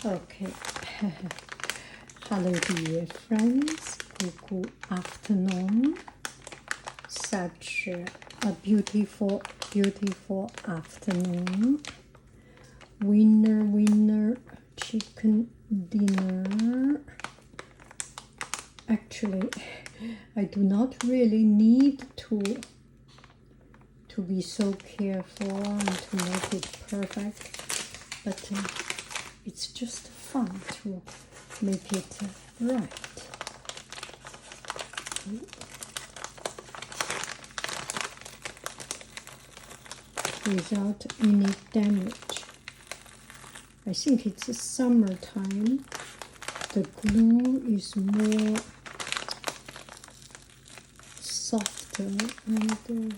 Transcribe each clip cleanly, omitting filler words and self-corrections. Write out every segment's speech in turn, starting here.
Okay. Hello, dear friends. Good afternoon. Such a beautiful, beautiful afternoon. Winner, winner, chicken dinner. Actually, I do not really need to be so careful and to make it perfect, but it's just fun to make it right. Without any damage. I think it's summertime. The glue is more softer and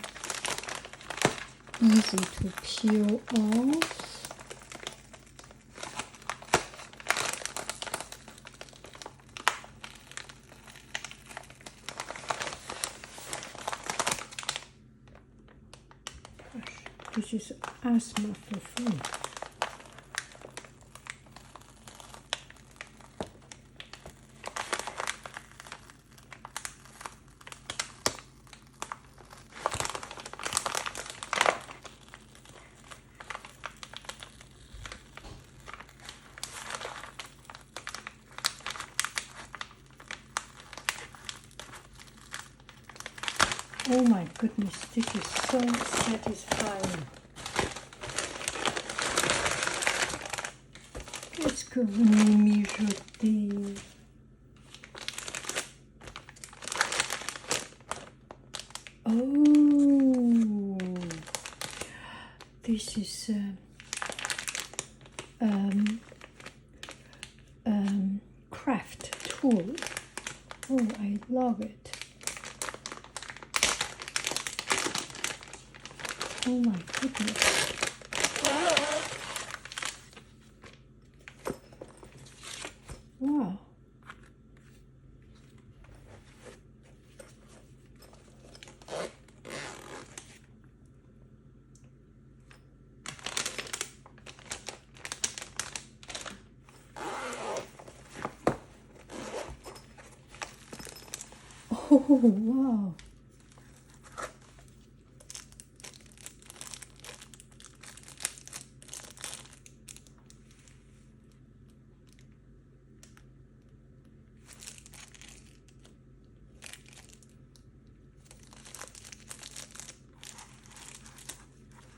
easy to peel off. This is asthma for free. Oh my goodness, this is so satisfying. Qu'est-ce que vous nous mijotez? Oh, this is craft tool. Oh, I love it. Oh my goodness. Wow. Oh, wow.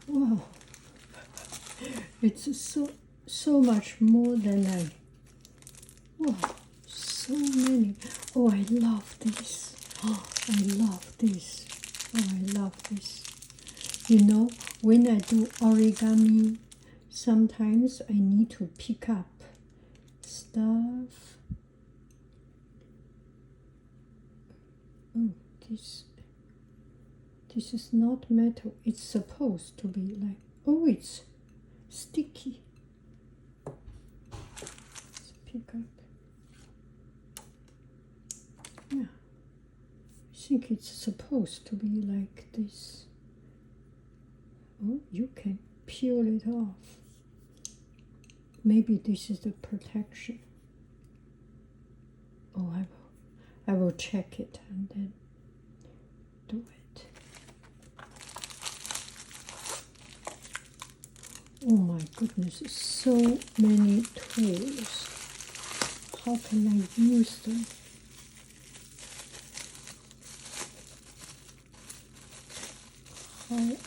Wow, it's so much more than wow, so many. Oh, I love this. Oh, I love this. Oh, I love this. You know, when I do origami, sometimes I need to pick up stuff. Oh, this is not metal. It's supposed to be like, oh, it's sticky. Let's pick up. Yeah, I think it's supposed to be like this. Oh, you can peel it off. Maybe this is the protection. Oh, I will check it and then do it. Oh my goodness, so many tools. How can I use them? How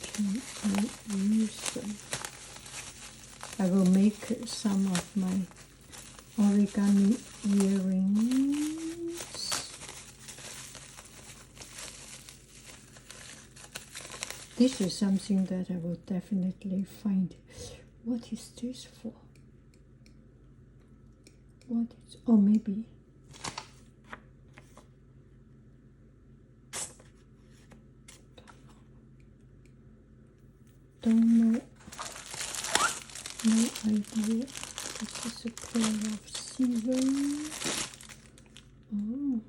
can I use them? I will make some of my origami earrings. This is something that I will definitely find. What is this for? What is, oh, maybe. Don't know. No idea. This is a pair of scissors. Oh.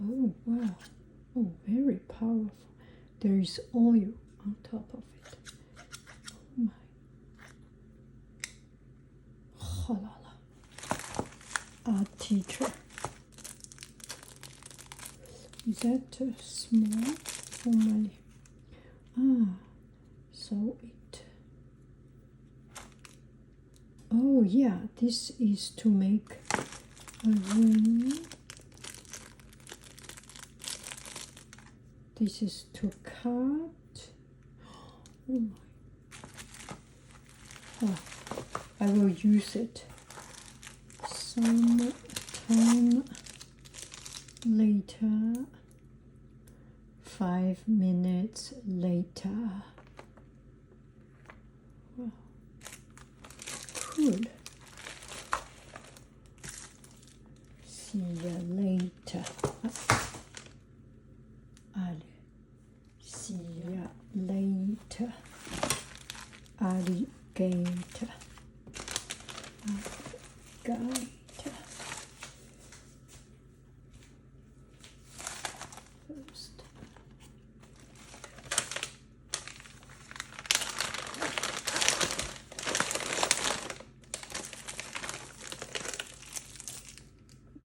Oh, wow. Oh, very powerful. There is oil on top of it. teacher. Is that small for my... so it... Oh yeah, this is to make a ring. This is to cut. Oh my. Oh, I will use it some time later. 5 minutes later. Wow. Cool. See you later. See you later. Alligator. Alligator.